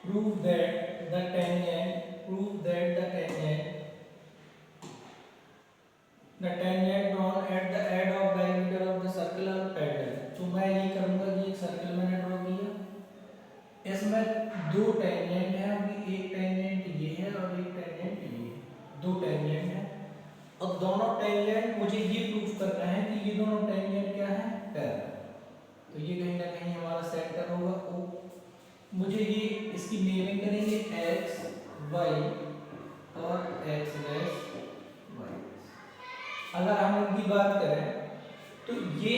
prove that the tangent drawn at the edge of diameter of the circle are parallel। तो मैं ये करूंगा कि एक सर्कल मैंने ड्रॉ किया, इसमें दो टेंजेंट है, अभी एक टेंजेंट ये है और एक टेंजेंट ये है, दो टेंजेंट है और दोनों टेंजेंट मुझे ये प्रूफ करना है कि ये दोनों टेंजेंट क्या है, पैरेलल। तो ये कहीं ना कहीं हमारा सेंटर होगा O। मुझे ये इसकी नेमिंग करेंगे x y और x डैश y। अगर हम इनकी बात करें तो ये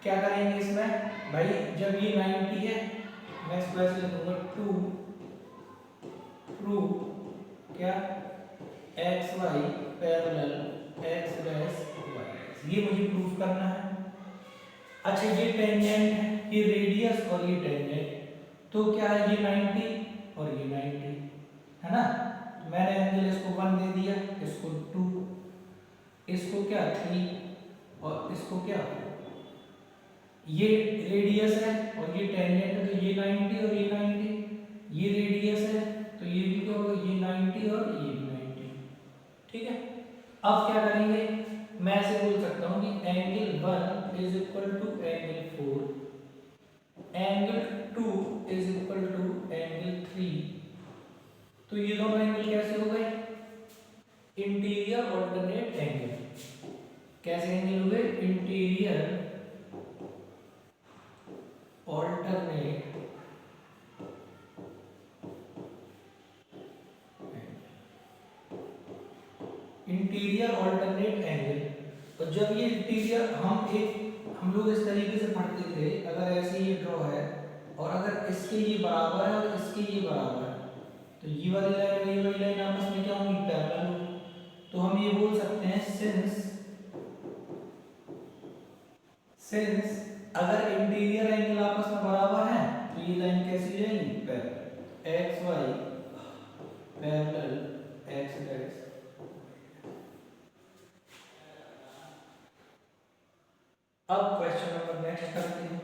क्या करेंगे इसमें भाई, जब ये 90 है मैं इसको ऐसे लिखूंगा टू प्रूव क्या X Y parallel X dash Y, ये मुझे प्रूफ करना है। अच्छा ये टेंजेंट है, ये रेडियस और ये टेंजेंट, तो क्या है ये 90 और ये 90 है ना। मैंने एंगल इसको 1 दे दिया, इसको 2, इसको क्या 3 और इसको क्या, ये रेडियस है और ये टेंजेंट है, तो ये 90 और ये 90, ये रेडियस है तो ये भी क्या होगा, ये 90 और ये भी 90। ठीक है, अब क्या करेंगे, मैं ऐसे बोल सकता हूँ कि angle 1 is equal to angle 4, angle 2 is equal to angle 3। तो ये दोनों एंगल कैसे हो गए, इंटीरियर ऑल्टरनेट एंगल। कैसे एंगल हुए, interior alternate interior alternate angle. और जब ये इंटीरियर हम लोग इस तरीके से पढ़ते थे, अगर ऐसे ये ड्रॉ है और अगर इसके ये बराबर है और इसके ये बराबर है, तो ये वाली लाइन और ये वाली लाइन आपस में क्या होंगी, पैरेलल होंगी। तो हम ये बोल सकते हैं सिंस अगर इंटीरियर एंगल आपस में बराबर है तो ये लाइन कैसी हो जाएगी, parallel, X Y parallel X dash. अब क्वेश्चन नंबर नेक्स्ट करते हैं।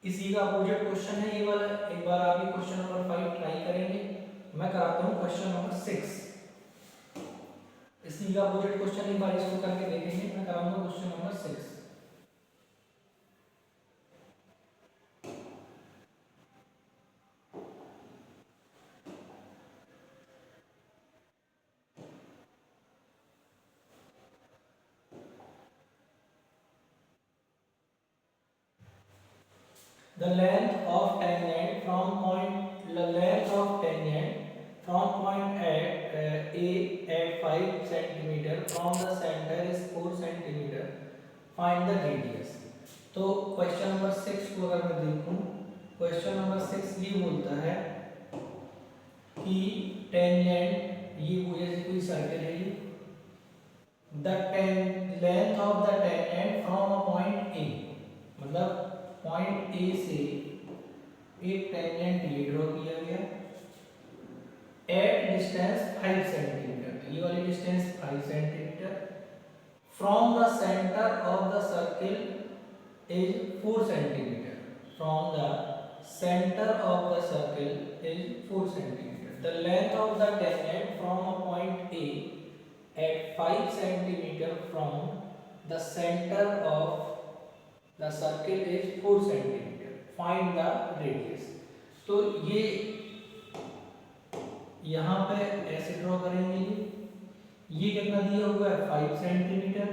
इसी का अपोजिट क्वेश्चन है ये वाला, एक बार आप ये क्वेश्चन नंबर 5 ट्राई करेंगे। मैं कराता हूँ क्वेश्चन नंबर 6। इसी का अपोजिट क्वेश्चन एक बार इसको करके देखेंगे। मैं कराऊंगा question number 6। The length of tangent from point A at 5 centimeter from the center is 4 centimeter. Find the radius। तो क्वेश्चन नंबर 6 को अगर मैं देखूं, क्वेश्चन नंबर 6 ये बोलता है कि टेंजेंट ये जैसे कोई सर्कल है, the length of the tangent from a point ए, मतलब पॉइंट ए से एक टेंजेंट ये ड्रॉ किया गया एट डिस्टेंस 5 सेंटीमीटर, ये वाली distance 5 centimetre, from the centre of the circle is 4 centimetre, from the centre of the circle is 4 centimetre. The length of the tangent from a point A at 5 centimetre from the centre of the circle is 4 centimeter, find the radius। तो ये यहाँ पे ऐसे draw करेंगे, ये कितना दिया हुआ है 5 सेंटीमीटर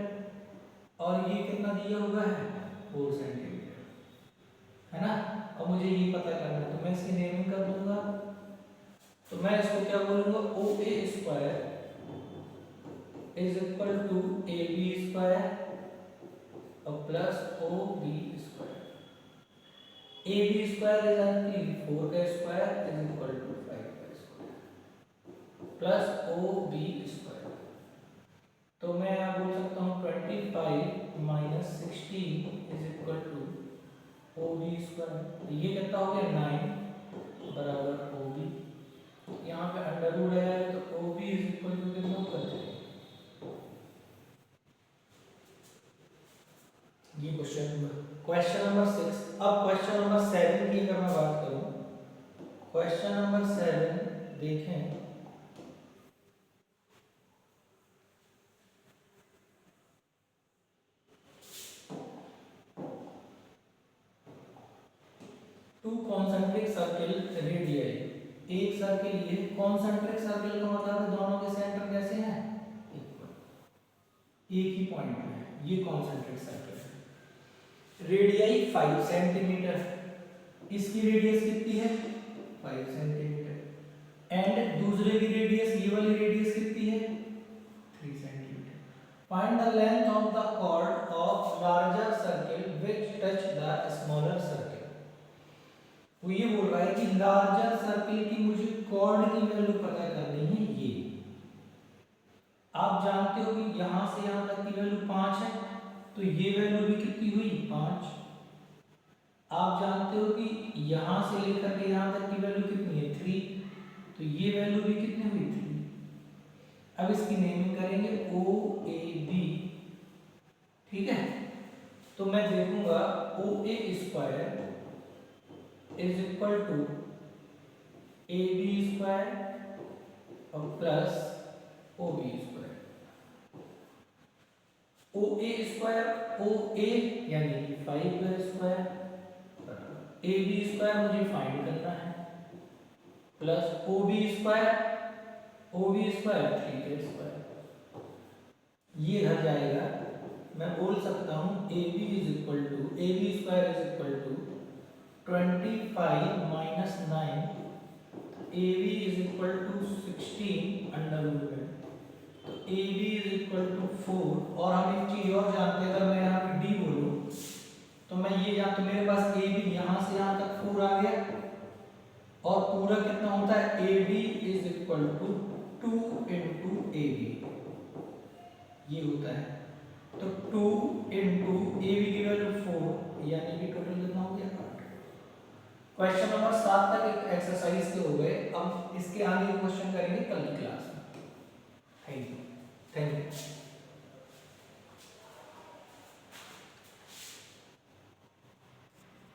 और ये कितना दिया हुआ है 4 सेंटीमीटर, है ना। अब मुझे ये पता करना है तो मैं इसकी नेमिंग कर दूंगा। तो मैं इसको क्या बोलूंगा, O A square is equal to A B square और plus O B square. A B square is actually 4 का स्क्वायर इज इक्वल टू 5 का square plus O B square. तो मैं यहाँ बोल सकता हूँ 25 minus 16 is equal to O B square. ये कितना हो गया 9 क्वेश्चन नंबर 6। अब क्वेश्चन नंबर 7 की अगर मैं बात करूं, क्वेश्चन नंबर 7 देखें। टू कॉन्सेंट्रिक सर्किल रेडियली, एक सर्किल, ये कॉन्सेंट्रिक सर्किल का मतलब है दोनों के सेंटर कैसे हैं, एक ही पॉइंट में है, ये कॉन्सेंट्रिक सर्किल है। रेडियस 5 सेंटीमीटर, इसकी रेडियस कितनी है 5 सेंटीमीटर, एंड दूसरे की रेडियस, ये वाली रेडियस कितनी है 3 centimetre. Find the length of the chord of larger circle which touch the smaller circle. वो ये बोल रहा है कि लार्जर सर्किल की मुझे कॉर्ड की वैल्यू पता करनी है। ये आप जानते हो कि यहां से यहां तक की वैल्यू 5 है, तो ये वैल्यू भी कितनी हुई 5। आप जानते हो कि यहां से लेकर के यहां तक की वैल्यू कितनी है 3, तो ये वैल्यू भी कितनी हुई 3। अब इसकी नेमिंग करेंगे ओ ए बी, ठीक है। तो मैं देखूंगा O A square is equal to A B square और plus O B square. O A square, O A यानी 5 स्क्वायर, ए बी स्क्वायर मुझे फाइंड करना है, plus O B square, O B square 3 square, ये रह जाएगा। मैं बोल सकता हूँ A B is equal to, A B square is equal to 25 minus 9, A B is equal to 16 under root में, तो A B is equal to 4। और हम एक चीज और जानते हैं, अगर मैं यहाँ पे डी बोलूँ तो मैं ये जानता हूँ मेरे पास ए बी यहाँ से यहाँ तक 4 आ गया, और पूरा कितना होता है A B is equal to 2 into A B, ये होता है। तो 2 इंटू ए बी की वैल्यू 4, यानी कि टोटल कितना हो गया 8। क्वेश्चन नंबर 7 तक एक्सरसाइज के हो गए। अब इसके आगे क्वेश्चन करेंगे कल की क्लास में। Thank you.